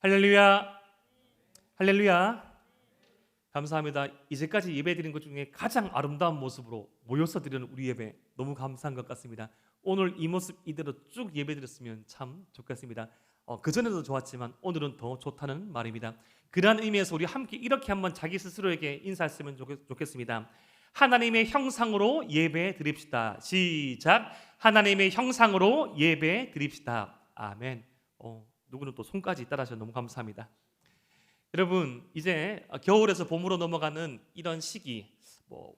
할렐루야, 할렐루야. 감사합니다. 이제까지 예배 드린 것 중에 가장 아름다운 모습으로 모여서 드리는 우리 예배 너무 감사한 것 같습니다. 오늘 이 모습 이대로 쭉 예배 드렸으면 참 좋겠습니다. 그전에도 좋았지만 오늘은 더 좋다는 말입니다. 그러한 의미에서 우리 함께 이렇게 한번 자기 스스로에게 인사했으면 좋겠습니다. 하나님의 형상으로 예배 드립시다. 시작. 하나님의 형상으로 예배 드립시다. 아멘. 누구는 또 손까지 따라하셔서 너무 감사합니다. 여러분, 이제 겨울에서 봄으로 넘어가는 이런 시기,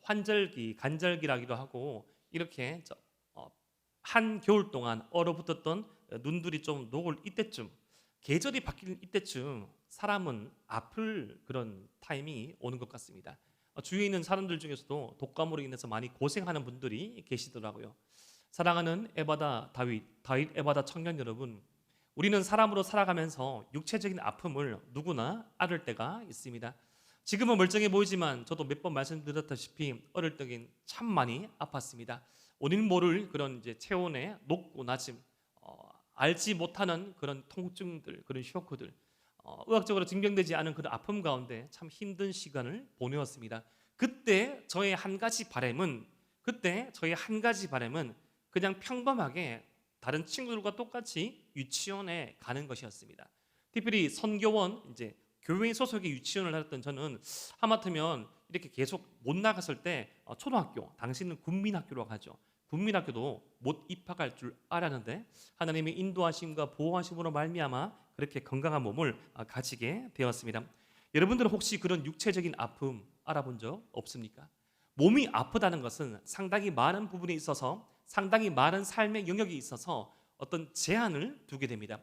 환절기, 간절기라기도 하고 이렇게 한 겨울 동안 얼어붙었던 눈들이 좀 녹을 이때쯤, 계절이 바뀌는 이때쯤 사람은 아플 그런 타이밍이 오는 것 같습니다. 주위에 있는 사람들 중에서도 독감으로 인해서 많이 고생하는 분들이 계시더라고요. 사랑하는 에바다 다윗 에바다 청년 여러분, 우리는 사람으로 살아가면서 육체적인 아픔을 누구나 앓을 때가 있습니다. 지금은 멀쩡해 보이지만 저도 몇 번 말씀드렸다시피 어릴 적엔 참 많이 아팠습니다. 원인 모를 그런 이제 체온의 높고 낮음, 알지 못하는 그런 통증들, 그런 쇼크들, 의학적으로 증명되지 않은 그런 아픔 가운데 참 힘든 시간을 보내었습니다. 그때 저의 한 가지 바람은 그냥 평범하게 다른 친구들과 똑같이 유치원에 가는 것이었습니다. 특별히 선교원, 이제 교회 소속의 유치원을 다녔던 저는 하마터면 이렇게 계속 못 나갔을 때 초등학교, 당시는 국민학교로 가죠. 국민학교도 못 입학할 줄 알았는데 하나님의 인도하심과 보호하심으로 말미암아 그렇게 건강한 몸을 가지게 되었습니다. 여러분들은 혹시 그런 육체적인 아픔 알아본 적 없습니까? 몸이 아프다는 것은 상당히 많은 부분에 있어서, 상당히 많은 삶의 영역에 있어서 어떤 제한을 두게 됩니다.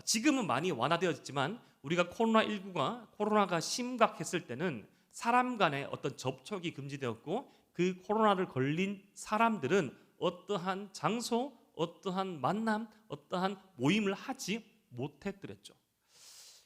지금은 많이 완화되었지만 우리가 코로나가 심각했을 때는 사람 간의 어떤 접촉이 금지되었고, 그 코로나를 걸린 사람들은 어떠한 장소, 어떠한 만남, 어떠한 모임을 하지 못했더랬죠.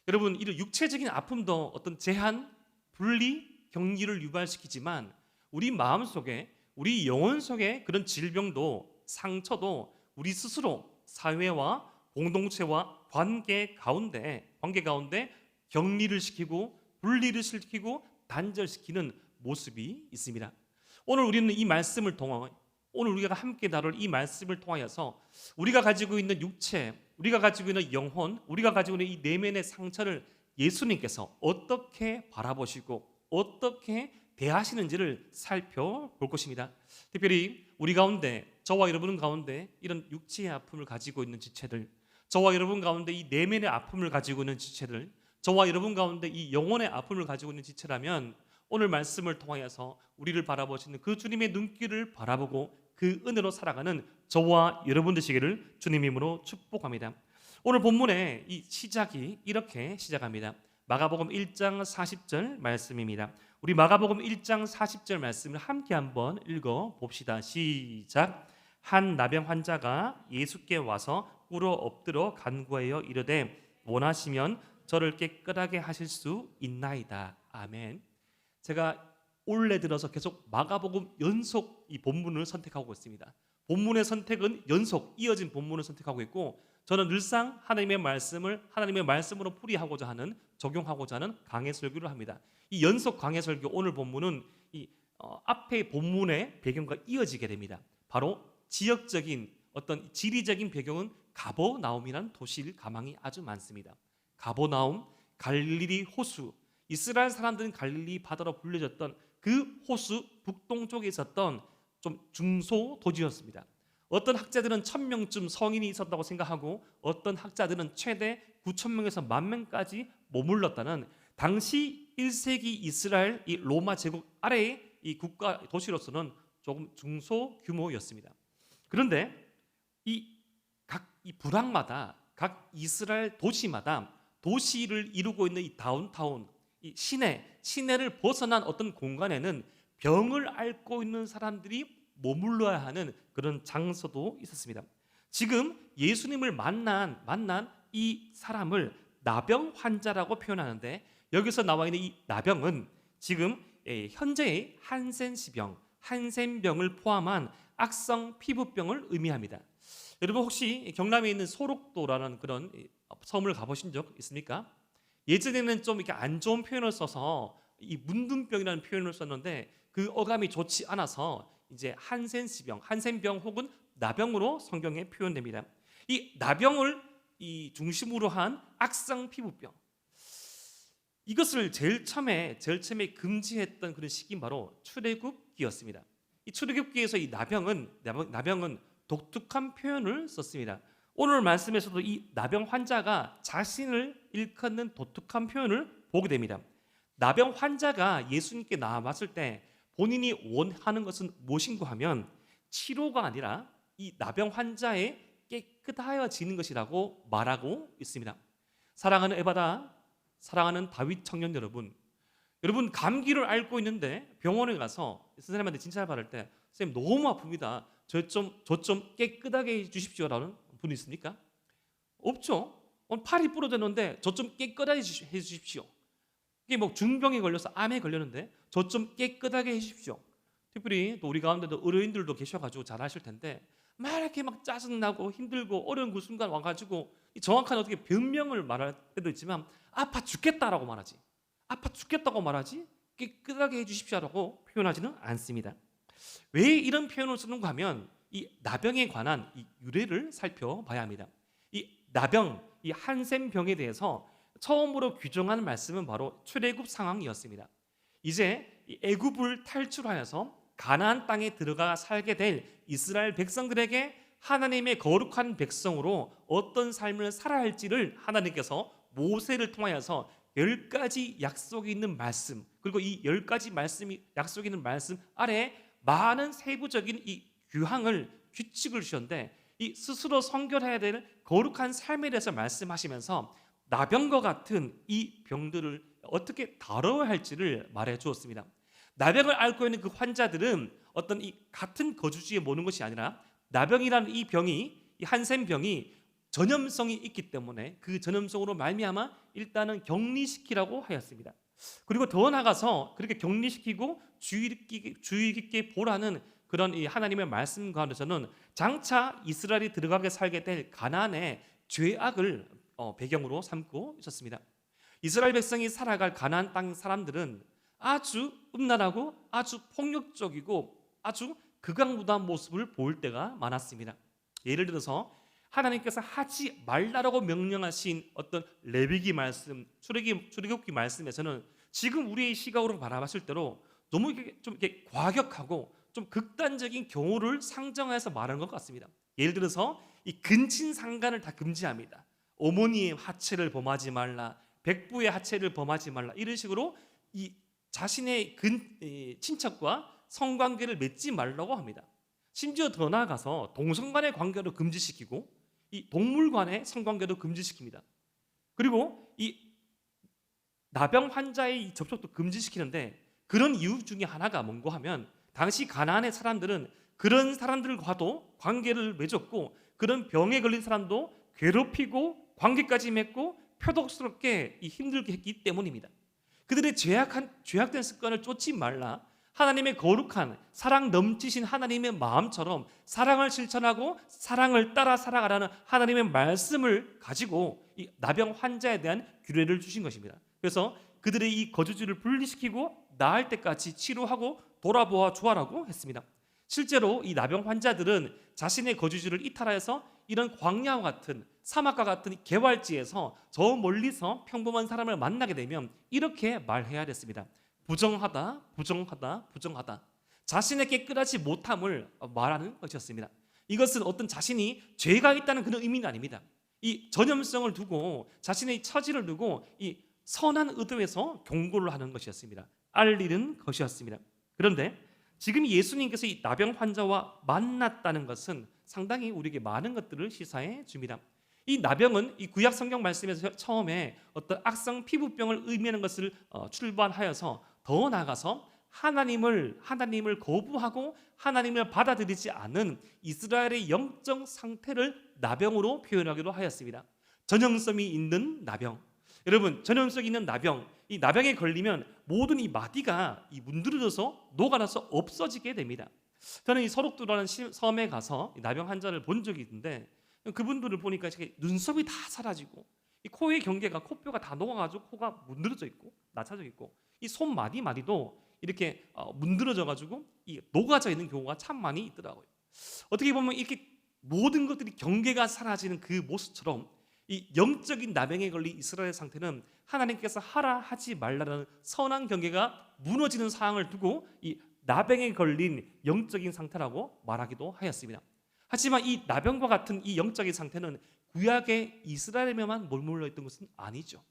여러분, 이런 육체적인 아픔도 어떤 제한, 분리, 격리를 유발시키지만 우리 마음 속에, 우리 영혼 속에 그런 질병도, 상처도 우리 스스로 사회와 공동체와 관계 가운데 격리를 시키고 분리를 시키고 단절시키는 모습이 있습니다. 오늘 우리는 이 말씀을 통해, 오늘 우리가 함께 다룰 이 말씀을 통하여서 우리가 가지고 있는 육체, 우리가 가지고 있는 영혼, 우리가 가지고 있는 이 내면의 상처를 예수님께서 어떻게 바라보시고 어떻게 대하시는지를 살펴볼 것입니다. 특별히 우리 가운데, 저와 여러분 가운데 이런 육체의 아픔을 가지고 있는 지체들, 저와 여러분 가운데 이 내면의 아픔을 가지고 있는 지체들, 저와 여러분 가운데 이 영혼의 아픔을 가지고 있는 지체라면 오늘 말씀을 통하여서 우리를 바라보시는 그 주님의 눈길을 바라보고 그 은혜로 살아가는 저와 여러분 되시기를 주님 이름으로 축복합니다. 오늘 본문의 이 시작이 이렇게 시작합니다. 마가복음 1장 40절 말씀입니다. 우리 마가복음 1장 40절 말씀을 함께 한번 읽어 봅시다. 시작. 한 나병 환자가 예수께 와서 꿇어 엎드려 간구하여 이르되 원하시면 저를 깨끗하게 하실 수 있나이다. 아멘. 제가 올해 들어서 계속 마가복음 연속 이 본문을 선택하고 있습니다. 본문의 선택은 연속 이어진 본문을 선택하고 있고, 저는 늘상 하나님의 말씀으로 풀이하고자 하는, 적용하고자 하는 강해 설교를 합니다. 이 연속 강해 설교 오늘 본문은 이 앞에 본문의 배경과 이어지게 됩니다. 바로 지역적인 어떤 지리적인 배경은 가버나움이라는 도시일 가망이 아주 많습니다. 가버나움, 갈릴리 호수, 이스라엘 사람들은 갈릴리 바다로 불려졌던 그 호수 북동쪽에 있었던 좀 중소도시였습니다. 어떤 학자들은 1000명쯤 성인이 있었다고 생각하고, 어떤 학자들은 최대 9,000명에서 10,000명까지 머물렀다는 당시 1세기 이스라엘 이 로마 제국 아래의 이 국가 도시로서는 조금 중소 규모였습니다. 그런데 이 부락마다, 각 이스라엘 도시마다 도시를 이루고 있는 이 다운타운, 이 시내를 벗어난 어떤 공간에는 병을 앓고 있는 사람들이 머물러야 하는 그런 장소도 있었습니다. 지금 예수님을 만난 이 사람을 나병 환자라고 표현하는데, 여기서 나와 있는 이 나병은 지금 현재의 한센병을 포함한 악성 피부병을 의미합니다. 여러분 혹시 경남에 있는 소록도라는 그런 섬을 가보신 적 있습니까? 예전에는 좀 이렇게 안 좋은 표현을 써서 이 문둥병이라는 표현을 썼는데 그 어감이 좋지 않아서 이제 한센병 혹은 나병으로 성경에 표현됩니다. 이 나병을 이 중심으로 한 악성 피부병, 이것을 제일 처음에 금지했던 그런 시기는 바로 출애굽기였습니다. 이 출애굽기에서 이 나병은 독특한 표현을 썼습니다. 오늘 말씀에서도 이 나병 환자가 자신을 일컫는 독특한 표현을 보게 됩니다. 나병 환자가 예수님께 나와봤을 때 본인이 원하는 것은 무엇인가 하면 치료가 아니라 이 나병 환자의 깨끗하여지는 것이라고 말하고 있습니다. 사랑하는 에바다, 사랑하는 다윗 청년 여러분, 감기를 앓고 있는데 병원에 가서 선생님한테 진찰 받을 때 선생님 너무 아픕니다. 저 좀 깨끗하게 해주십시오라는 분이 있습니까? 없죠. 팔이 부러졌는데 저 좀 깨끗하게 해주십시오. 이게 뭐 중병에 걸려서 암에 걸렸는데 저 좀 깨끗하게 해주십시오. 특별히 또 우리 가운데도 의료인들도 계셔가지고 잘 아실 텐데 막 이렇게 막 짜증나고 힘들고 어려운 그 순간 와가지고 정확한 어떻게 변명을 말할 때도 있지만 아파 죽겠다라고 말하지, 아파 죽겠다고 말하지 깨끗하게 해주십시오라고 표현하지는 않습니다. 왜 이런 표현을 쓰는가 하면 이 나병에 관한 이 유래를 살펴봐야 합니다. 이 나병, 이 한센병에 대해서 처음으로 규정한 말씀은 바로 출애굽 상황이었습니다. 이제 이 애굽을 탈출하여서 가나안 땅에 들어가 살게 될 이스라엘 백성들에게 하나님의 거룩한 백성으로 어떤 삶을 살아야 할지를 하나님께서 모세를 통하여서 10가지 약속이 있는 말씀, 그리고 이 10가지 말씀이 약속이 있는 말씀 아래 많은 세부적인 이 규칙을 주셨는데 이 스스로 성결해야 되는 거룩한 삶에 대해서 말씀하시면서 나병과 같은 이 병들을 어떻게 다뤄야 할지를 말해 주었습니다. 나병을 앓고 있는 그 환자들은 어떤 이 같은 거주지에 모는 것이 아니라 나병이라는 이 한센병이 전염성이 있기 때문에 그 전염성으로 말미암아 일단은 격리시키라고 하였습니다. 그리고 더 나아가서 그렇게 격리시키고 주의 깊게 보라는 그런 이 하나님의 말씀 가운데서는 장차 이스라엘이 들어가게 살게 될 가나안의 죄악을 배경으로 삼고 있었습니다. 이스라엘 백성이 살아갈 가나안 땅 사람들은 아주 음란하고 아주 폭력적이고 아주 극악무도한 모습을 보일 때가 많았습니다. 예를 들어서 하나님께서 하지 말라라고 명령하신 어떤 레위기 말씀, 출애굽기 말씀에서는 지금 우리의 시각으로 바라봤을 때로 너무 좀 이렇게 과격하고 좀 극단적인 경우를 상정해서 말하는 것 같습니다. 예를 들어서 이 근친상간을 다 금지합니다. 어머니의 하체를 범하지 말라, 백부의 하체를 범하지 말라, 이런 식으로 이 자신의 친척과 성관계를 맺지 말라고 합니다. 심지어 더 나아가서 동성 간의 관계도 금지시키고 이 동물 간의 성관계도 금지시킵니다. 그리고 이 나병 환자의 접촉도 금지시키는데 그런 이유 중에 하나가 뭔가 하면 당시 가나안의 사람들은 그런 사람들과도 관계를 맺었고 그런 병에 걸린 사람도 괴롭히고 관계까지 맺고 표독스럽게 힘들게 했기 때문입니다. 그들의 죄악된 습관을 쫓지 말라, 하나님의 거룩한 사랑 넘치신 하나님의 마음처럼 사랑을 실천하고 사랑을 따라 살아가라는 하나님의 말씀을 가지고 이 나병 환자에 대한 규례를 주신 것입니다. 그래서 그들의 이 거주지를 분리시키고 나을 때까지 치료하고 돌아보아 주라고 했습니다. 실제로 이 나병 환자들은 자신의 거주지를 이탈하여서 이런 광야와 같은 사막과 같은 개활지에서 저 멀리서 평범한 사람을 만나게 되면 이렇게 말해야 됐습니다. 부정하다, 부정하다, 부정하다. 자신의 깨끗하지 못함을 말하는 것이었습니다. 이것은 어떤 자신이 죄가 있다는 그런 의미는 아닙니다. 이 전염성을 두고 자신의 처지를 두고 이 선한 의도에서 경고를 하는 것이었습니다. 알리는 것이었습니다. 그런데 지금 예수님께서 이 나병 환자와 만났다는 것은 상당히 우리에게 많은 것들을 시사해 줍니다. 이 나병은 이 구약 성경 말씀에서 처음에 어떤 악성 피부병을 의미하는 것을 출발하여서 더 나아가서 하나님을 거부하고 하나님을 받아들이지 않은 이스라엘의 영적 상태를 나병으로 표현하기도 하였습니다. 전염성이 있는 나병. 여러분, 전염성 있는 나병, 이 나병에 걸리면 모든 이 마디가 문드러져서 녹아나서 없어지게 됩니다. 저는 이 서록도라는 섬에 가서 이 나병 환자를 본 적이 있는데 그분들을 보니까 눈썹이 다 사라지고 이 코의 경계가 코뼈가 다 녹아가지고 코가 문드러져 있고 낮춰져 있고 이 손마디마디도 이렇게 문드러져가지고 이 녹아져 있는 경우가 참 많이 있더라고요. 어떻게 보면 이렇게 모든 것들이 경계가 사라지는 그 모습처럼 이 영적인 나병에 걸린 이스라엘 상태는 하나님께서 하라 하지 말라는 선한 경계가 무너지는 상황을 두고 이 나병에 걸린 영적인 상태라고 말하기도 하였습니다. 하지만 이 나병과 같은 이 영적인 상태는 구약의 이스라엘에만 머물러 있던 것은 아니죠.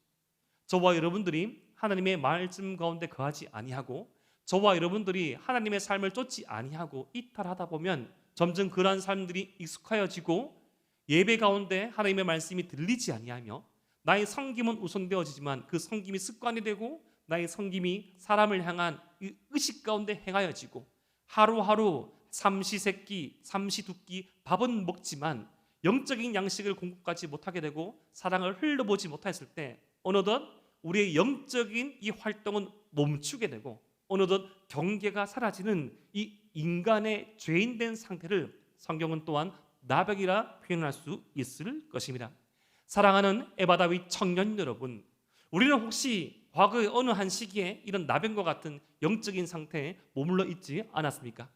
저와 여러분들이 하나님의 말씀 가운데 거하지 아니하고 저와 여러분들이 하나님의 삶을 쫓지 아니하고 이탈하다 보면 점점 그러한 삶들이 익숙하여지고 예배 가운데 하나님의 말씀이 들리지 아니하며 나의 섬김은 우선되어지지만 그 섬김이 습관이 되고 나의 섬김이 사람을 향한 의식 가운데 행하여지고 하루하루 삼시세끼 삼시두끼 밥은 먹지만 영적인 양식을 공급하지 못하게 되고 사랑을 흘려보지 못했을 때 어느덧 우리의 영적인 이 활동은 멈추게 되고 어느덧 경계가 사라지는 이 인간의 죄인된 상태를 성경은 또한 나병이라 표현할 수 있을 것입니다. 사랑하는 에바다윗 청년 여러분, 우리는 혹시 과거의 어느 한 시기에 이런 나병과 같은 영적인 상태에 머물러 있지 않았습니까?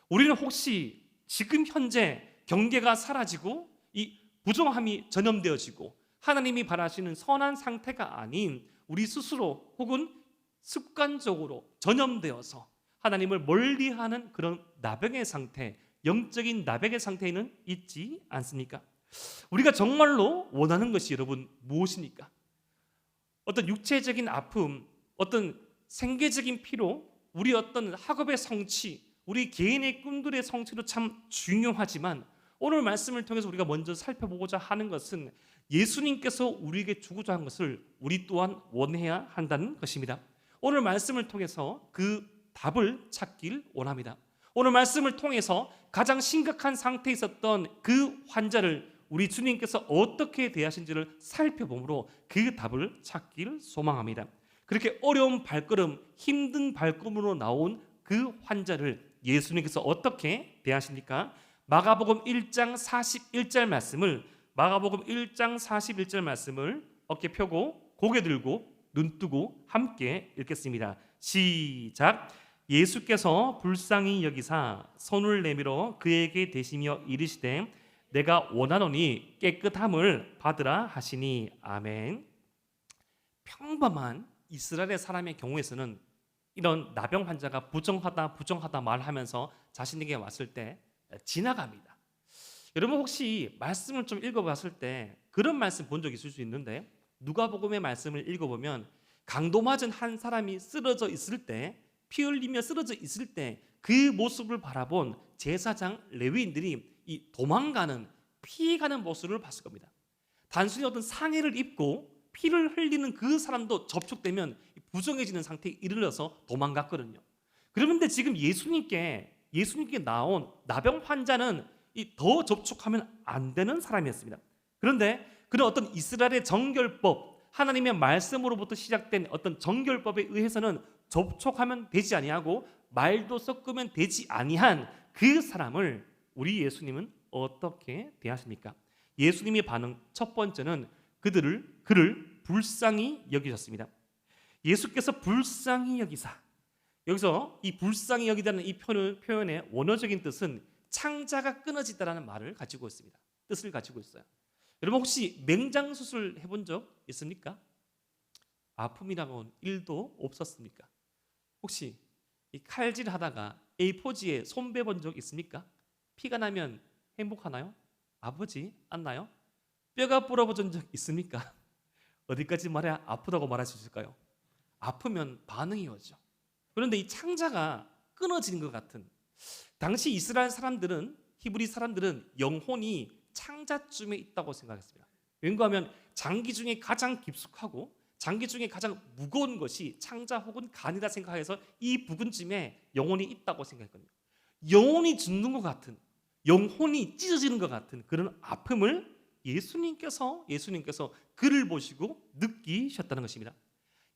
우리는 혹시 지금 현재 경계가 사라지고 이 부정함이 전염되어지고 하나님이 바라시는 선한 상태가 아닌 우리 스스로 혹은 습관적으로 전염되어서 하나님을 멀리하는 그런 나병의 상태, 영적인 나병의 상태에는 있지 않습니까? 우리가 정말로 원하는 것이 여러분 무엇입니까? 어떤 육체적인 아픔, 어떤 생계적인 피로, 우리 어떤 학업의 성취, 우리 개인의 꿈들의 성취도 참 중요하지만 오늘 말씀을 통해서 우리가 먼저 살펴보고자 하는 것은 예수님께서 우리에게 주고자 한 것을 우리 또한 원해야 한다는 것입니다. 오늘 말씀을 통해서 그 답을 찾길 원합니다. 오늘 말씀을 통해서 가장 심각한 상태에 있었던 그 환자를 우리 주님께서 어떻게 대하신지를 살펴보므로 그 답을 찾기를 소망합니다. 그렇게 어려운 발걸음, 힘든 발걸음으로 나온 그 환자를 예수님께서 어떻게 대하십니까? 마가복음 1장 41절 말씀을 어깨 펴고 고개 들고 눈 뜨고 함께 읽겠습니다. 시작. 예수께서 불쌍히 여기사 손을 내밀어 그에게 대시며 이르시되 내가 원하노니 깨끗함을 받으라 하시니 아멘. 평범한 이스라엘 사람의 경우에서는 이런 나병 환자가 부정하다 말하면서 자신에게 왔을 때 지나갑니다. 여러분 혹시 말씀을 좀 읽어봤을 때 그런 말씀 본 적 있을 수 있는데 누가복음의 말씀을 읽어보면 강도 맞은 한 사람이 쓰러져 있을 때 피 흘리며 쓰러져 있을 때 그 모습을 바라본 제사장 레위인들이 이 도망가는 피해가는 모습을 봤을 겁니다. 단순히 어떤 상해를 입고 피를 흘리는 그 사람도 접촉되면 부정해지는 상태에 이르러서 도망갔거든요. 그런데 지금 예수님께 나온 나병 환자는 더 접촉하면 안 되는 사람이었습니다. 그런데 그런 어떤 이스라엘의 정결법, 하나님의 말씀으로부터 시작된 어떤 정결법에 의해서는 접촉하면 되지 아니하고 말도 섞으면 되지 아니한 그 사람을 우리 예수님은 어떻게 대하십니까? 예수님의 반응 첫 번째는 그를 불쌍히 여기셨습니다. 예수께서 불쌍히 여기사, 여기서 이 불쌍히 여기다는 이 표현의 원어적인 뜻은 창자가 끊어지다라는 말을 가지고 있습니다. 뜻을 가지고 있어요. 여러분 혹시 맹장 수술 해본 적 있습니까? 아픔이라고는 1도 없었습니까? 혹시 이 칼질하다가 A4지에 손 베본 적 있습니까? 피가 나면 행복하나요? 아프지 않나요? 뼈가 부러진 적 있습니까? 어디까지 말해야 아프다고 말할 수 있을까요? 아프면 반응이 오죠. 그런데 이 창자가 끊어지는 것 같은, 당시 이스라엘 사람들은, 히브리 사람들은 영혼이 창자쯤에 있다고 생각했습니다. 왜냐하면 장기 중에 가장 깊숙하고 장기 중에 가장 무거운 것이 창자 혹은 간이라 생각해서 이 부근쯤에 영혼이 있다고 생각했거든요. 영혼이 죽는 것 같은, 영혼이 찢어지는 것 같은 그런 아픔을 예수님께서 그를 보시고 느끼셨다는 것입니다.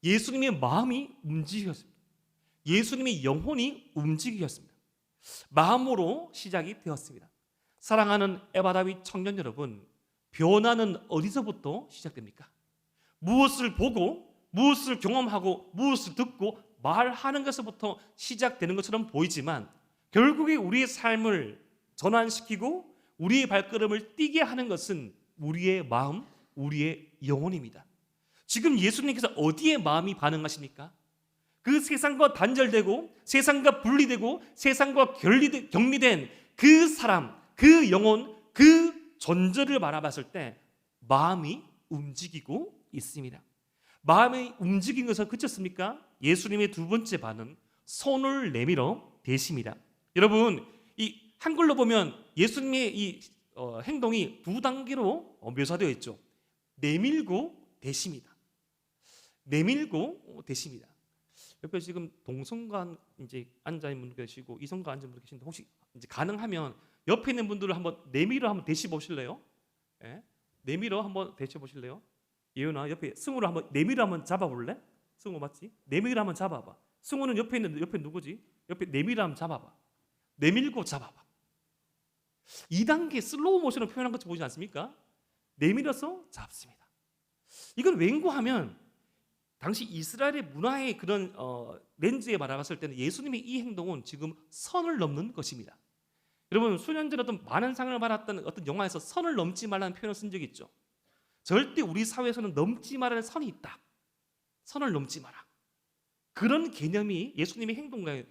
예수님의 마음이 움직이셨습니다. 예수님의 영혼이 움직이셨습니다. 마음으로 시작이 되었습니다. 사랑하는 에바다윗 청년 여러분, 변화는 어디서부터 시작됩니까? 무엇을 보고 무엇을 경험하고 무엇을 듣고 말하는 것부터 시작되는 것처럼 보이지만 결국에 우리의 삶을 전환시키고 우리의 발걸음을 뛰게 하는 것은 우리의 마음, 우리의 영혼입니다. 지금 예수님께서 어디에 마음이 반응하십니까? 그 세상과 단절되고 세상과 분리되고 세상과 격리된 그 사람, 그 영혼, 그 존재를 바라봤을 때 마음이 움직이고 있습니다. 마음이 움직인 것은 그쳤습니까? 예수님의 두 번째 반응, 손을 내밀어 대십니다. 여러분, 이 한글로 보면 예수님의 이 행동이 두 단계로 묘사되어 있죠. 내밀고 대십니다. 내밀고 대십니다. 옆에 지금 동성간 이제 앉아 있는 분 계시고 이성간 앉은 분 계신데 혹시 이제 가능하면 옆에 있는 분들을 한번 내밀어 한번 대시 보실래요? 예? 내밀어 한번 대시 보실래요? 예은아 옆에 승우를 한번 내밀어 한번 잡아볼래? 승우 맞지? 내밀어 한번 잡아봐. 승우는 옆에 누구지? 옆에 내밀어 한번 잡아봐. 내밀고 잡아봐. 2단계 슬로우 모션을 표현한 것처럼 보이지 않습니까? 내밀어서 잡습니다. 이건 왠고하면 당시 이스라엘의 문화의 그런 렌즈에 바라봤을 때는 예수님의 이 행동은 지금 선을 넘는 것입니다. 여러분 수년 전에 어떤 많은 상을 받았던 어떤 영화에서 선을 넘지 말라는 표현을 쓴 적이 있죠. 절대 우리 사회에서는 넘지 말라는 선이 있다. 선을 넘지 마라. 그런 개념이 예수님의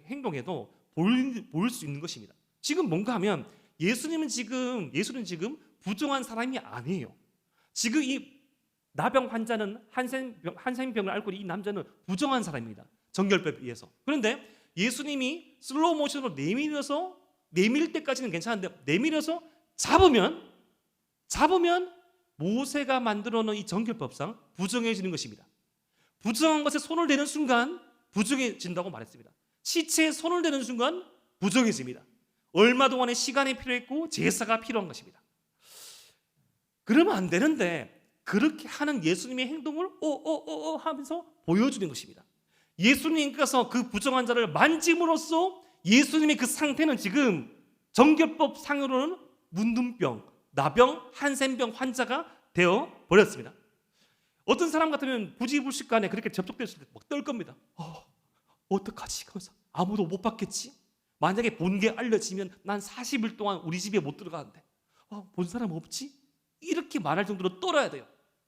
행동에도 보일 수 있는 것입니다. 지금 뭔가 하면 예수는 지금 부정한 사람이 아니에요. 지금 이 나병 환자는 한센병을 앓고 이 남자는 부정한 사람입니다. 정결법에 의해서. 그런데 예수님이 슬로우 모션으로 내밀어서 내밀 때까지는 괜찮은데 내밀어서 잡으면 모세가 만들어 놓은 이 정결법상 부정해지는 것입니다. 부정한 것에 손을 대는 순간 부정해진다고 말했습니다. 시체에 손을 대는 순간 부정해집니다. 얼마 동안의 시간이 필요했고 제사가 필요한 것입니다. 그러면 안 되는데 그렇게 하는 예수님의 행동을 하면서 보여주는 것입니다. 예수님께서 그 부정한 자를 만짐으로써 예수님의 그 상태는 지금 정결법 상으로는 문둥병, 나병, 한센병 환자가 되어 버렸습니다. 어떤 사람 같으면 부지불식간에 그렇게 접촉됐을 때 막 떨 겁니다. 어떡하지? 그래서 아무도 못 받겠지? 만약에 본 게 알려지면 난 40일 동안 우리 집에 못 들어가는데 본 사람 없지? 이렇게 말할 정도로 떨어야 돼요.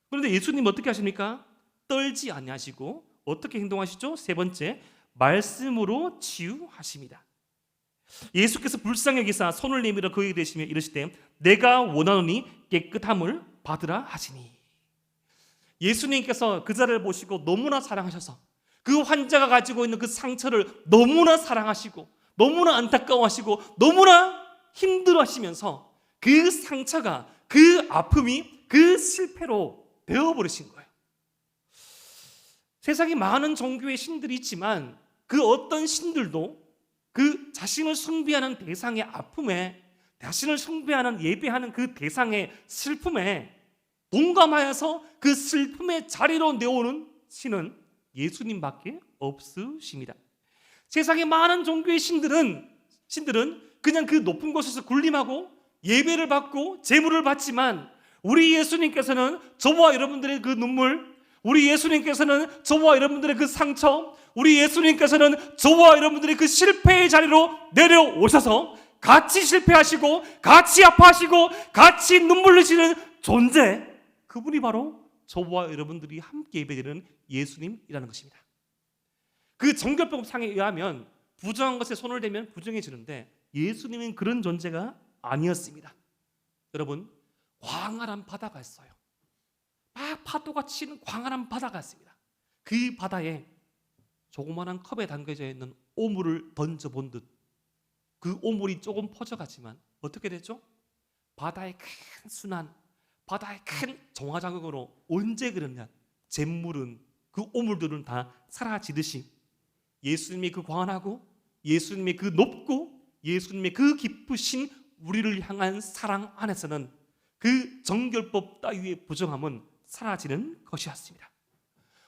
그런데 예수님 어떻게 하십니까? 떨지 아니하시고 어떻게 행동하시죠? 세 번째, 말씀으로 치유하십니다. 예수께서 불쌍히 여기사 손을 내밀어 그에게 대시며 이르시되 내가 원하노니 깨끗함을 받으라 하시니. 예수님께서 그 자를 보시고 너무나 사랑하셔서 그 환자가 가지고 있는 그 상처를 너무나 사랑하시고 너무나 안타까워하시고 너무나 힘들어하시면서 그 상처가 그 아픔이 그 실패로 되어버리신 거예요. 세상에 많은 종교의 신들이 있지만 그 어떤 신들도 그 자신을 숭배하는 대상의 아픔에, 자신을 숭배하는 예배하는 그 대상의 슬픔에 동감하여서 그 슬픔의 자리로 내오는 신은 예수님밖에 없으십니다. 세상의 많은 종교의 신들은 그냥 그 높은 곳에서 군림하고 예배를 받고 제물을 받지만 우리 예수님께서는 저와 여러분들의 그 눈물, 우리 예수님께서는 저와 여러분들의 그 상처, 우리 예수님께서는 저와 여러분들의 그 실패의 자리로 내려오셔서 같이 실패하시고 같이 아파하시고 같이 눈물 흘리시는 존재, 그분이 바로 저와 여러분들이 함께 예배드리는 예수님이라는 것입니다. 그 정결법상에 의하면 부정한 것에 손을 대면 부정해지는데 예수님은 그런 존재가 아니었습니다. 여러분, 광활한 바다가 있어요. 막 파도가 치는 광활한 바다가 있습니다. 그 바다에 조그마한 컵에 담겨져 있는 오물을 던져본 듯 그 오물이 조금 퍼져가지만 어떻게 됐죠? 바다의 큰 순환, 바다의 큰 정화작용으로 언제 그러냐? 잿물은, 그 오물들은 다 사라지듯이 예수님의 그 광활하고 예수님의 그 높고 예수님의 그 깊으신 우리를 향한 사랑 안에서는 그 정결법 따위의 부정함은 사라지는 것이었습니다.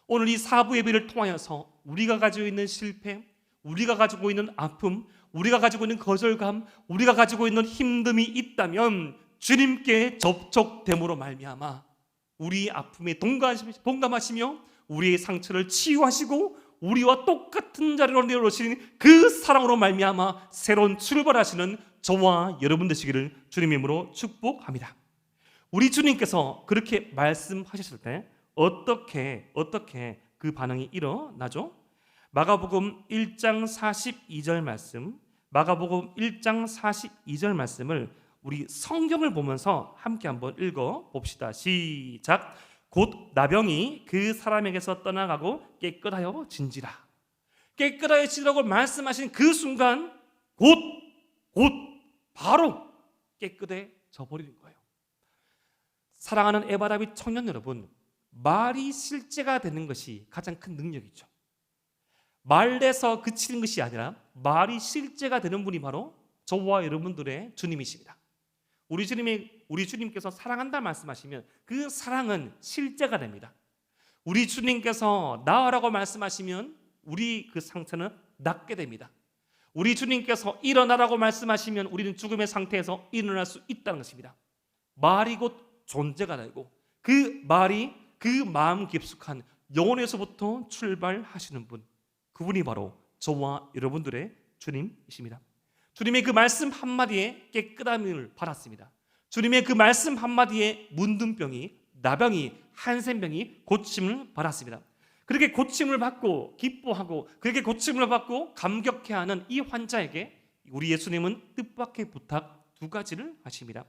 오늘 이 사부 예배를 통하여서 우리가 가지고 있는 실패, 우리가 가지고 있는 아픔, 우리가 가지고 있는 거절감, 우리가 가지고 있는 힘듦이 있다면 주님께 접촉됨으로 말미암아 우리의 아픔에 동감하시며 우리의 상처를 치유하시고 우리와 똑같은 자리로 내려오시는 그 사랑으로 말미암아 새로운 출발하시는 저와 여러분 되시기를 주님의 이름으로 축복합니다. 우리 주님께서 그렇게 말씀하셨을 때 어떻게 그 반응이 일어나죠? 마가복음 1장 42절 말씀, 마가복음 1장 42절 말씀을 우리 성경을 보면서 함께 한번 읽어 봅시다. 시작. 곧 나병이 그 사람에게서 떠나가고 깨끗하여 진지라. 깨끗하여 진지라고 말씀하신 그 순간 곧 바로 깨끗해져 버리는 거예요. 사랑하는 에바라비 청년 여러분, 말이 실제가 되는 것이 가장 큰 능력이죠. 말에서 그치는 것이 아니라 말이 실제가 되는 분이 바로 저와 여러분들의 주님이십니다. 우리 주님께서 사랑한다 말씀하시면 그 사랑은 실제가 됩니다. 우리 주님께서 나으라고 말씀하시면 우리 그 상처는 낫게 됩니다. 우리 주님께서 일어나라고 말씀하시면 우리는 죽음의 상태에서 일어날 수 있다는 것입니다. 말이 곧 존재가 되고 그 말이 그 마음 깊숙한 영혼에서부터 출발하시는 분, 그분이 바로 저와 여러분들의 주님이십니다. 주님의 그 말씀 한마디에 깨끗함을 받았습니다. 주님의 그 말씀 한마디에 문둥병이, 나병이, 한센병이 고침을 받았습니다. 그렇게 고침을 받고 기뻐하고 그렇게 고침을 받고 감격해하는 이 환자에게 우리 예수님은 뜻밖의 부탁 두 가지를 하십니다.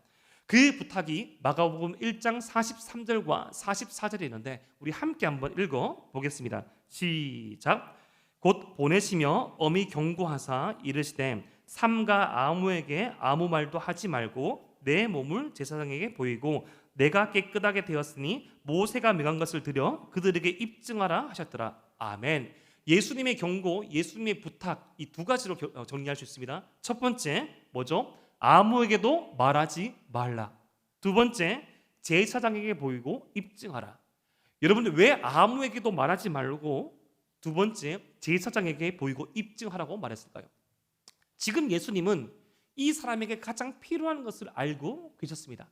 그 부탁이 마가복음 1장 43절과 44절에 있는데 우리 함께 한번 읽어보겠습니다. 시작. 곧 보내시며 엄히 경고하사 이르시되 삼가 아무에게 아무 말도 하지 말고 내 몸을 제사장에게 보이고 내가 깨끗하게 되었으니 모세가 명한 것을 드려 그들에게 입증하라 하셨더라. 아멘. 예수님의 경고, 예수님의 부탁, 이 두 가지로 정리할 수 있습니다. 첫 번째 뭐죠? 아무에게도 말하지 말라. 두 번째, 제사장에게 보이고 입증하라. 여러분들 왜 아무에게도 말하지 말고 두 번째, 제사장에게 보이고 입증하라고 말했을까요? 지금 예수님은 이 사람에게 가장 필요한 것을 알고 계셨습니다.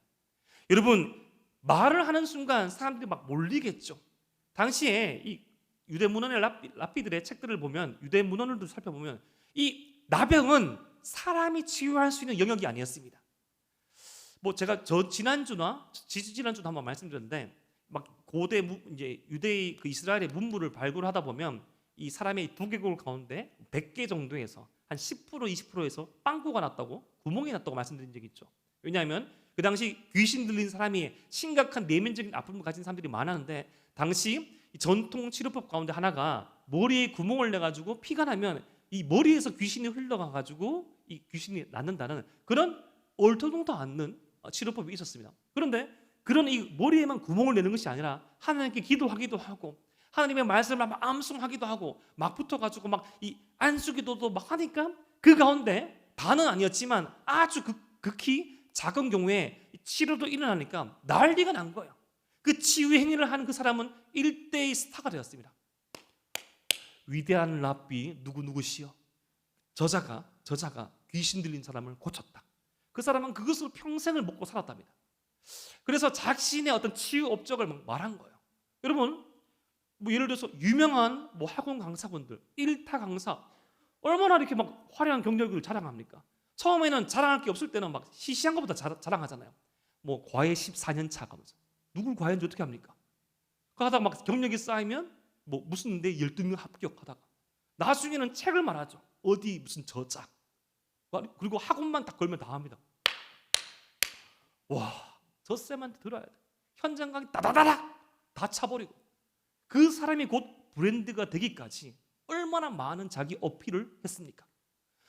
여러분, 말을 하는 순간 사람들이 막 몰리겠죠. 당시에 이 유대 문헌의 랍비들의 책들을 보면, 유대 문헌을 살펴보면 이 나병은 사람이 치유할 수 있는 영역이 아니었습니다. 뭐 제가 지난주나 지지난주도 한번 말씀드렸는데, 막 고대 이제 유대의 그 이스라엘의 문물을 발굴하다 보면 이 사람의 두개골 가운데 100개 정도에서 한 10% 20%에서 빵꾸가 났다고, 구멍이 났다고 말씀드린 적이 있죠. 왜냐하면 그 당시 귀신 들린 사람이 심각한 내면적인 아픔을 가진 사람들이 많았는데, 당시 전통 치료법 가운데 하나가 머리에 구멍을 내가지고 피가 나면 이 머리에서 귀신이 흘러가가지고 이 귀신이 낫는다는 그런 얼토당도 않는 치료법이 있었습니다. 그런데 그런 이 머리에만 구멍을 내는 것이 아니라 하나님께 기도하기도 하고 하나님의 말씀을 막 암송하기도 하고 막 붙어가지고 막 이 안수기도도 막 하니까 그 가운데 다는 아니었지만 아주 극히 작은 경우에 치료도 일어나니까 난리가 난 거예요. 그 치유 행위를 하는 그 사람은 일대의 스타가 되었습니다. 위대한 랍비 누구시여, 저자가 귀신 들린 사람을 고쳤다. 그 사람은 그것으로 평생을 먹고 살았답니다. 그래서 자신의 어떤 치유 업적을 막 말한 거예요. 여러분, 뭐 예를 들어서 유명한 뭐 학원 강사분들, 1타 강사, 얼마나 이렇게 막 화려한 경력을 자랑합니까? 처음에는 자랑할 게 없을 때는 막 시시한 것보다 자랑하잖아요. 뭐 과외 14년 차 가면서 누굴 과외인지 어떻게 합니까? 그러다가 막 경력이 쌓이면 뭐 무슨 데 12명 합격하다가 나중에는 책을 말하죠. 어디 무슨 저작, 그리고 학원만 딱 걸면 다 합니다. 와, 저 쌤한테 들어야 돼. 현장 강의 따다다닥 다 차버리고 그 사람이 곧 브랜드가 되기까지 얼마나 많은 자기 어필을 했습니까?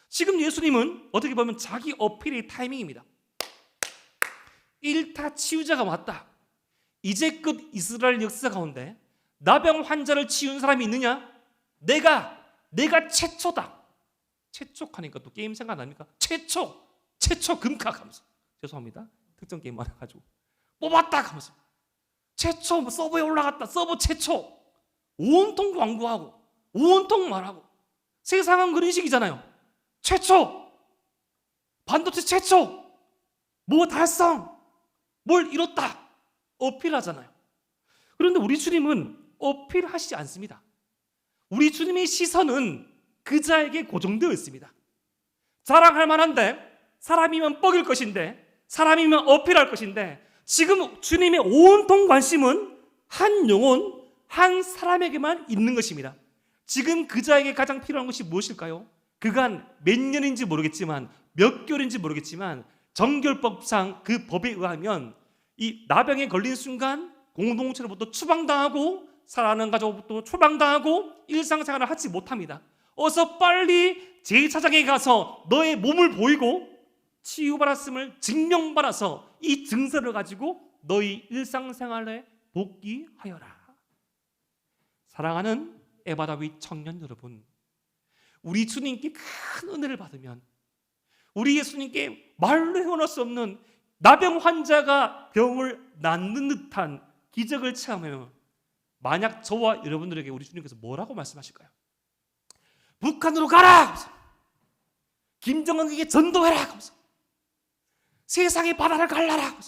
지금 예수님은 어떻게 보면 자기 어필의 타이밍입니다. 1타 치유자가 왔다. 이제 끝 이스라엘 역사 가운데 나병 환자를 치운 사람이 있느냐? 내가 최초다. 최초하니까 또 게임 생각납니까? 최초 금카 하면서, 죄송합니다, 특정 게임 많아가지고 뽑았다 하면서 최초 서버에 올라갔다, 서버 최초, 온통 광고하고 온통 말하고. 세상은 그런 식이잖아요. 최초, 반도체 최초, 뭐 달성, 뭘 이뤘다 어필하잖아요. 그런데 우리 주님은 어필하시지 않습니다. 우리 주님의 시선은 그자에게 고정되어 있습니다. 자랑할 만한데, 사람이면 뻑일 것인데, 사람이면 어필할 것인데, 지금 주님의 온통 관심은 한 영혼, 한 사람에게만 있는 것입니다. 지금 그자에게 가장 필요한 것이 무엇일까요? 그간 몇 년인지 모르겠지만, 몇 개월인지 모르겠지만, 정결법상 그 법에 의하면 이 나병에 걸린 순간 공동체로부터 추방당하고, 사랑하는 가족부터 추방당하고 일상생활을 하지 못합니다. 어서 빨리 제사장에 가서 너의 몸을 보이고 치유받았음을 증명받아서 이 증서를 가지고 너희 일상생활에 복귀하여라. 사랑하는 에바다윗 청년 여러분, 우리 주님께 큰 은혜를 받으면, 우리 예수님께 말로 헤어날 수 없는 나병 환자가 병을 낫는 듯한 기적을 체험하면, 만약 저와 여러분들에게 우리 주님께서 뭐라고 말씀하실까요? 북한으로 가라! 김정은에게 전도해라! 세상의 바다를 갈라라!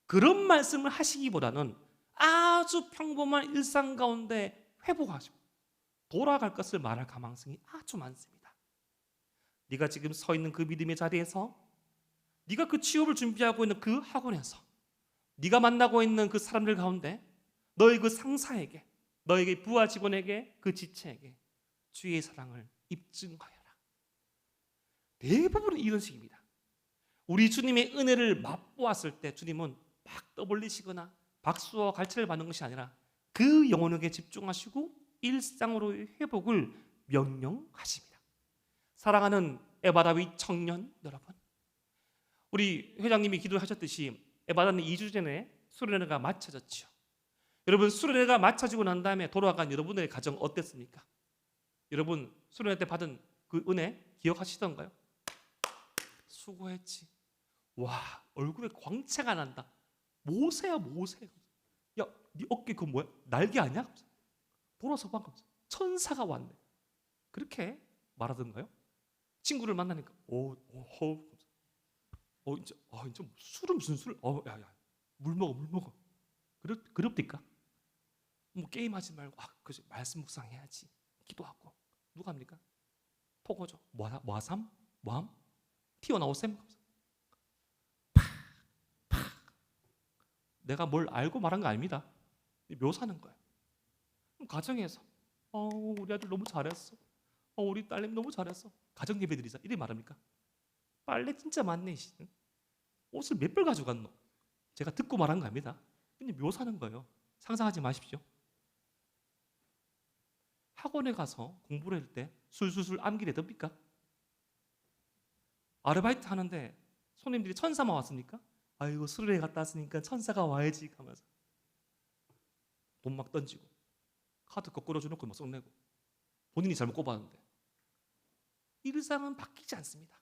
그런 말씀을 하시기보다는 아주 평범한 일상 가운데 회복하시고 돌아갈 것을 말할 가망성이 아주 많습니다. 네가 지금 서 있는 그 믿음의 자리에서, 네가 그 취업을 준비하고 있는 그 학원에서, 네가 만나고 있는 그 사람들 가운데 너의 그 상사에게, 너에게 부하 직원에게, 그 지체에게 주의 사랑을 입증하여라. 대부분은 이런 식입니다. 우리 주님의 은혜를 맛보았을 때 주님은 막 떠벌리시거나 박수와 갈채를 받는 것이 아니라 그 영혼에게 집중하시고 일상으로의 회복을 명령하십니다. 사랑하는 에바다윗 청년 여러분, 우리 회장님이 기도하셨듯이 에바다는 2주 전에 수련회가 마쳐졌죠. 여러분, 수련회가 마쳐지고 난 다음에 돌아간 여러분의 가정 어땠습니까? 여러분 수련회 때 받은 그 은혜 기억하시던가요? 수고했지. 와, 얼굴에 광채가 난다. 모세야 모세. 야, 네 어깨 그거 뭐야? 날개 아니야? 돌아서 봐. 천사가 왔네. 그렇게 말하던가요? 친구를 만나니까 이제 술은 무슨 술? 야야, 물 먹어. 그럽니까? 뭐 게임하지 말고 그지, 말씀 묵상해야지. 기도하고. 누가 합니까? 토거죠. 뭐하삼? 뭐함? 튀어나오셈? 내가 뭘 알고 말한 거 아닙니다. 묘사하는 거예요. 가정에서 우리 아들 너무 잘했어. 우리 딸내미 너무 잘했어. 가정 예배드리자. 이래 말합니까? 빨래 진짜 많네. 옷을 몇 벌 가져갔노? 제가 듣고 말한 거 아닙니다. 그냥 묘사하는 거예요. 상상하지 마십시오. 학원에 가서 공부를 할 때 술술술 암기를 해둡니까? 아르바이트 하는데 손님들이 천사만 왔습니까? 아이고, 수련회 갔다 왔으니까 천사가 와야지 하면서 돈 막 던지고 카드 거꾸로 줘놓고 막 썩내고 본인이 잘못 꼽았는데, 일상은 바뀌지 않습니다.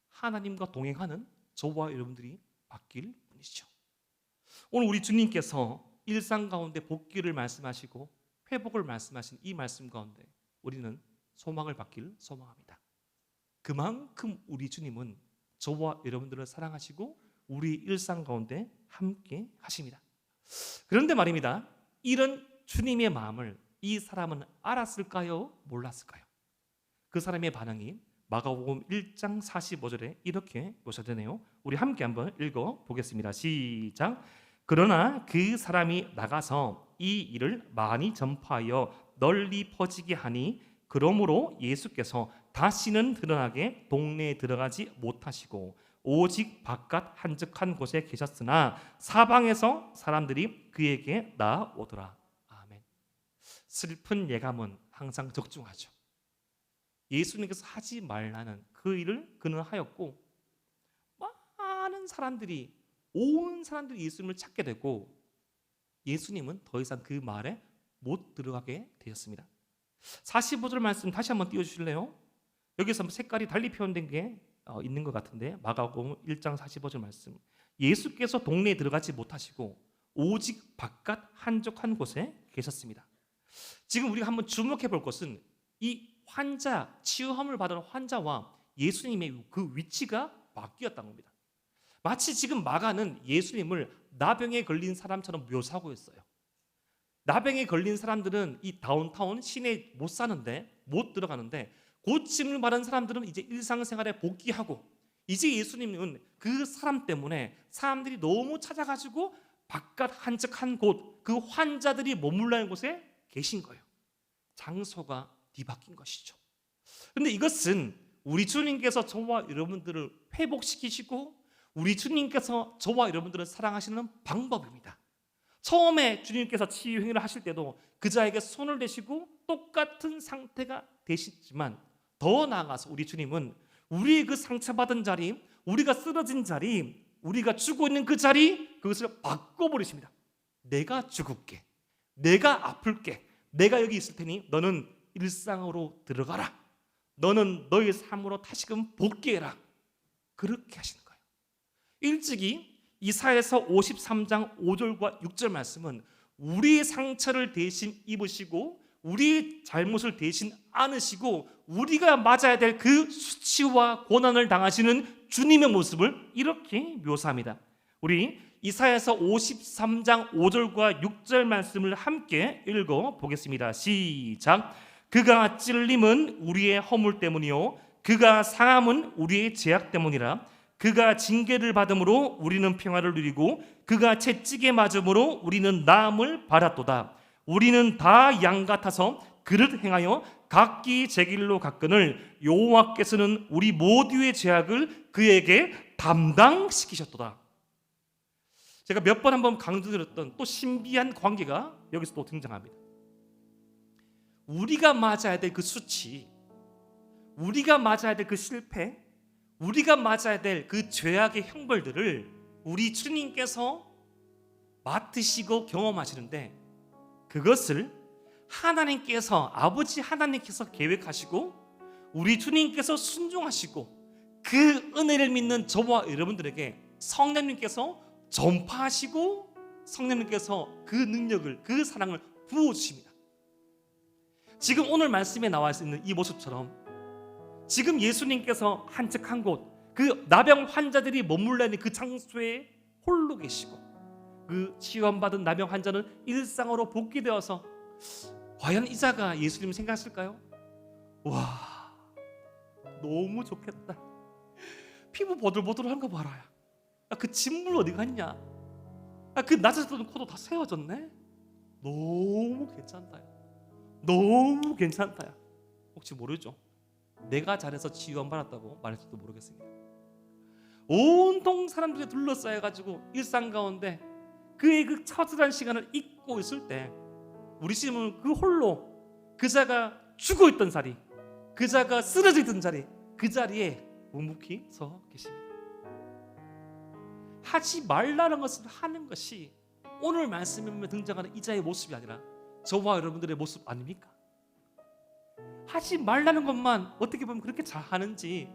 하나님과 동행하는 저와 여러분들이 바뀔 뿐이죠. 오늘 우리 주님께서 일상 가운데 복귀를 말씀하시고 회복을 말씀하신 이 말씀 가운데 우리는 소망을 받기를 소망합니다. 그만큼 우리 주님은 저와 여러분들을 사랑하시고 우리 일상 가운데 함께 하십니다. 그런데 말입니다, 이런 주님의 마음을 이 사람은 알았을까요? 몰랐을까요? 그 사람의 반응이 마가복음 1장 45절에 이렇게 묘사되네요. 우리 함께 한번 읽어보겠습니다. 시작. 그러나 그 사람이 나가서 이 일을 많이 전파하여 널리 퍼지게 하니, 그러므로 예수께서 다시는 드러나게 동네에 들어가지 못하시고 오직 바깥 한적한 곳에 계셨으나 사방에서 사람들이 그에게 나오더라. 아멘. 슬픈 예감은 항상 적중하죠. 예수님께서 하지 말라는 그 일을 그는 하였고, 많은 사람들이, 온 사람들이 예수님을 찾게 되고 예수님은 더 이상 그 말에 못 들어가게 되었습니다. 45절 말씀 다시 한번 띄워주실래요? 여기서 색깔이 달리 표현된 게 있는 것 같은데, 마가복음 1장 45절 말씀, 예수께서 동네에 들어가지 못하시고 오직 바깥 한적한 곳에 계셨습니다. 지금 우리가 한번 주목해 볼 것은 이 환자, 치유함을 받은 환자와 예수님의 그 위치가 바뀌었다는 겁니다. 마치 지금 마가는 예수님을 나병에 걸린 사람처럼 묘사하고 있어요. 나병에 걸린 사람들은 이 다운타운 시내에 못 사는데, 못 들어가는데, 고침을 받은 사람들은 이제 일상생활에 복귀하고, 이제 예수님은 그 사람 때문에 사람들이 너무 찾아가지고 바깥 한적한 곳, 그 환자들이 머물러 있는 곳에 계신 거예요. 장소가 뒤바뀐 것이죠. 그런데 이것은 우리 주님께서 저와 여러분들을 회복시키시고 우리 주님께서 저와 여러분들을 사랑하시는 방법입니다. 처음에 주님께서 치유 행위를 하실 때도 그자에게 손을 대시고 똑같은 상태가 되시지만, 더 나아가서 우리 주님은 우리의 그 상처받은 자리, 우리가 쓰러진 자리, 우리가 죽고 있는 그 자리, 그것을 바꿔버리십니다. 내가 죽을게, 내가 아플게, 내가 여기 있을 테니 너는 일상으로 들어가라, 너는 너의 삶으로 다시금 복귀해라, 그렇게 하시는 거예요. 일찍이 이사야서 53장 5절과 6절 말씀은 우리의 상처를 대신 입으시고 우리의 잘못을 대신 안으시고 우리가 맞아야 될 그 수치와 고난을 당하시는 주님의 모습을 이렇게 묘사합니다. 우리 이사야서 53장 5절과 6절 말씀을 함께 읽어보겠습니다. 시작. 그가 찔림은 우리의 허물 때문이요 그가 상함은 우리의 죄악 때문이라. 그가 징계를 받음으로 우리는 평화를 누리고 그가 채찍에 맞음으로 우리는 나음을 받았도다. 우리는 다 양 같아서 그릇 행하여 각기 제 길로 갔거늘 여호와께서는 우리 모두의 죄악을 그에게 담당시키셨도다. 제가 몇 번 한번 강조드렸던 또 신비한 관계가 여기서 또 등장합니다. 우리가 맞아야 될 그 수치, 우리가 맞아야 될 그 실패, 우리가 맞아야 될 그 죄악의 형벌들을 우리 주님께서 맡으시고 경험하시는데, 그것을 하나님께서, 아버지 하나님께서 계획하시고 우리 주님께서 순종하시고 그 은혜를 믿는 저와 여러분들에게 성령님께서 전파하시고 성령님께서 그 능력을, 그 사랑을 부어주십니다. 지금 오늘 말씀에 나와 있는 이 모습처럼 지금 예수님께서 한적한 곳, 그 나병 환자들이 머물러 있는 그 장소에 홀로 계시고 그 치유받은 나병 환자는 일상으로 복귀되어서 과연 이자가 예수님 생각했을까요? 와, 너무 좋겠다. 피부 보들보들한 거 봐라. 야, 그 진물 어디 갔냐? 야, 그 낮았던 코도 다 세워졌네. 너무 괜찮다. 너무 괜찮다. 혹시 모르죠? 내가 잘해서 치유 안 받았다고 말할지도 모르겠습니다. 온통 사람들이 둘러싸여가지고 일상 가운데 그의 그 처절한 시간을 잊고 있을 때 우리 주님은 그 홀로 그자가 죽어있던 자리, 그자가 쓰러져 있던 자리, 그 자리에 묵묵히 서 계십니다. 하지 말라는 것을 하는 것이 오늘 말씀에 등장하는 이자의 모습이 아니라 저와 여러분들의 모습 아닙니까? 하지 말라는 것만 어떻게 보면 그렇게 잘하는지,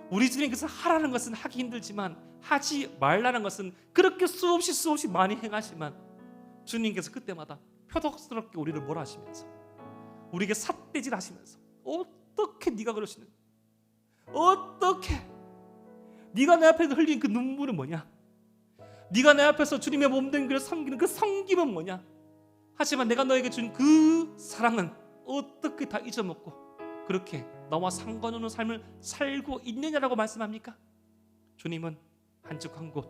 우리 주님께서 하라는 것은 하기 힘들지만 하지 말라는 것은 그렇게 수없이 많이 행하시지만 주님께서 그때마다 표독스럽게 우리를 뭐라 하시면서 우리에게 삿대질 하시면서 어떻게 네가 그러시는, 어떻게 네가 내 앞에서 흘린 그 눈물은 뭐냐, 네가 내 앞에서 주님의 몸된 그를 섬기는 그 섬김은 뭐냐, 하지만 내가 너에게 준 그 사랑은 어떻게 다 잊어먹고 그렇게 나와 상관없는 삶을 살고 있느냐라고 말씀합니까? 주님은 한적한 곳,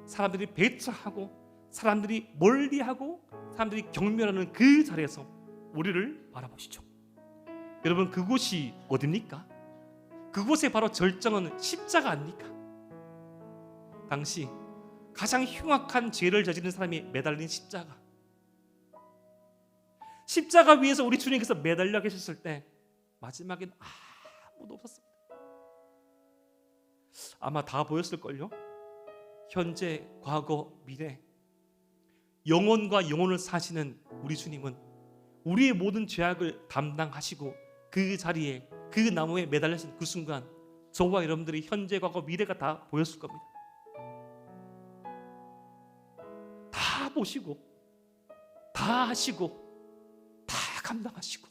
사람들이 배척하고 사람들이 멀리하고 사람들이 경멸하는 그 자리에서 우리를 바라보시죠. 여러분, 그곳이 어딥니까? 그곳에 바로 절정은 십자가 아닙니까? 당시 가장 흉악한 죄를 저지른 사람이 매달린 십자가, 십자가 위에서 우리 주님께서 매달려 계셨을 때 마지막엔 아무도 없었습니다. 아마 다 보였을걸요. 현재, 과거, 미래, 영혼과 영혼을 사시는 우리 주님은 우리의 모든 죄악을 담당하시고 그 자리에, 그 나무에 매달리신 그 순간 저와 여러분들이 현재, 과거, 미래가 다 보였을 겁니다. 다 보시고 다 하시고 다 감당하시고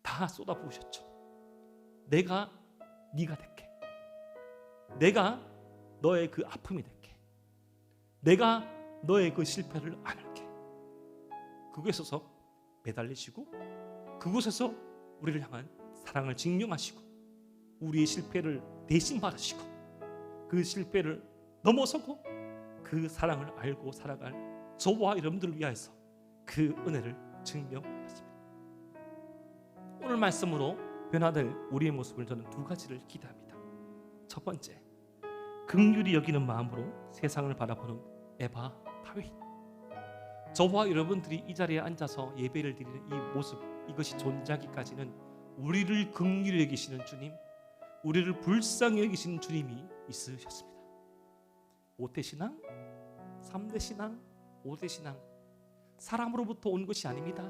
다 쏟아부으셨죠. 내가 네가 될게, 내가 너의 그 아픔이 될게. 내가 너의 그 실패를 안을게. 그곳에서 매달리시고 그곳에서 우리를 향한 사랑을 증명하시고 우리의 실패를 대신 받으시고 그 실패를 넘어서고 그 사랑을 알고 살아갈 저와 여러분들을 위하여서 그 은혜를 증명하십니다. 오늘 말씀으로 변화될 우리의 모습을 저는 두 가지를 기대합니다. 첫 번째, 긍휼히 여기는 마음으로 세상을 바라보는 에바 다윗. 저와 여러분들이 이 자리에 앉아서 예배를 드리는 이 모습, 이것이 존재하기까지는 우리를 긍휼히 여기시는 주님, 우리를 불쌍히 여기시는 주님이 있으셨습니다. 5대 신앙, 3대 신앙, 5대 신앙, 사람으로부터 온 것이 아닙니다.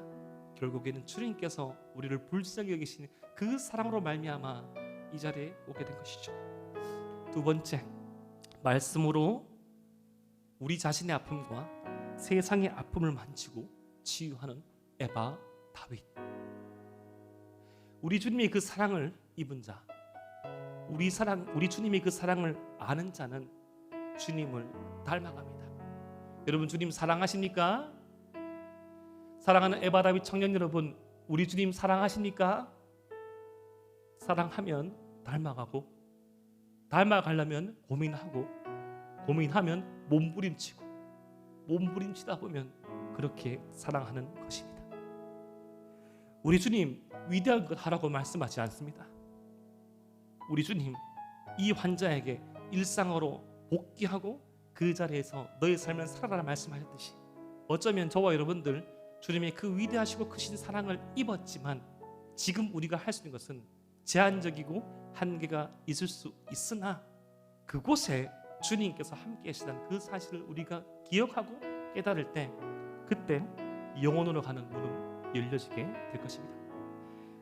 결국에는 주님께서 우리를 불쌍히 여기시는 그 사랑으로 말미암아 이 자리에 오게 된 것이죠. 두 번째, 말씀으로 우리 자신의 아픔과 세상의 아픔을 만지고 치유하는 에바 다윗. 우리 주님의 그 사랑을 입은 자, 우리 주님의 그 사랑을 아는 자는 주님을 닮아갑니다. 여러분, 주님 사랑하십니까? 사랑하는 에바 다윗 청년 여러분, 우리 주님 사랑하십니까? 사랑하면 닮아가고, 닮아가려면 고민하고, 고민하면 몸부림치고, 몸부림치다 보면 그렇게 사랑하는 것입니다. 우리 주님 위대한 것 하라고 말씀하지 않습니다. 우리 주님 이 환자에게 일상으로 복귀하고 그 자리에서 너의 삶을 살아라 말씀하셨듯이 어쩌면 저와 여러분들 주님의 그 위대하시고 크신 사랑을 입었지만 지금 우리가 할 수 있는 것은 제한적이고 한계가 있을 수 있으나 그곳에 주님께서 함께 하시다는 그 사실을 우리가 기억하고 깨달을 때 그때 영혼으로 가는 문은 열려지게 될 것입니다.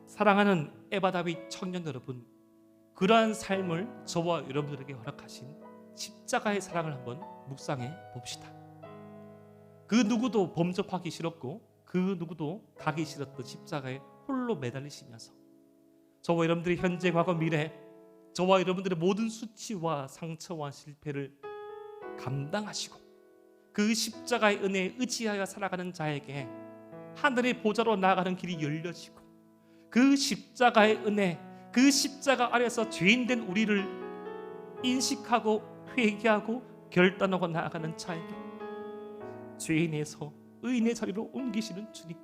사랑하는 에바 다윗 청년 여러분, 그러한 삶을 저와 여러분들에게 허락하신 십자가의 사랑을 한번 묵상해 봅시다. 그 누구도 범접하기 싫었고 그 누구도 가기 싫었던 십자가에 홀로 매달리시면서 저와 여러분들의 현재, 과거, 미래, 저와 여러분들의 모든 수치와 상처와 실패를 감당하시고 그 십자가의 은혜에 의지하여 살아가는 자에게 하늘의 보좌로 나아가는 길이 열려지고 그 십자가의 은혜, 그 십자가 아래서 죄인된 우리를 인식하고 회개하고 결단하고 나아가는 자에게 죄인에서 의인의 자리로 옮기시는 주님,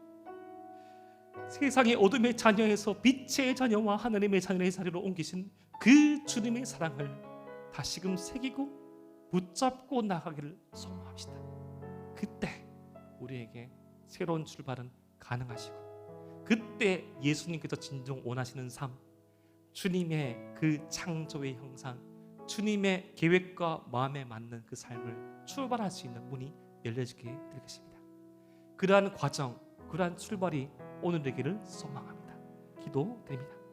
세상의 어둠의 자녀에서 빛의 자녀와 하나님의 자녀의 자리로 옮기신 그 주님의 사랑을 다시금 새기고 붙잡고 나가기를 소망합시다. 그때 우리에게 새로운 출발은 가능하시고 그때 예수님께서 진정 원하시는 삶, 주님의 그 창조의 형상, 주님의 계획과 마음에 맞는 그 삶을 출발할 수 있는 문이 열려지게 될 것입니다. 그러한 과정, 그러한 출발이 오늘 되기를 소망합니다. 기도드립니다.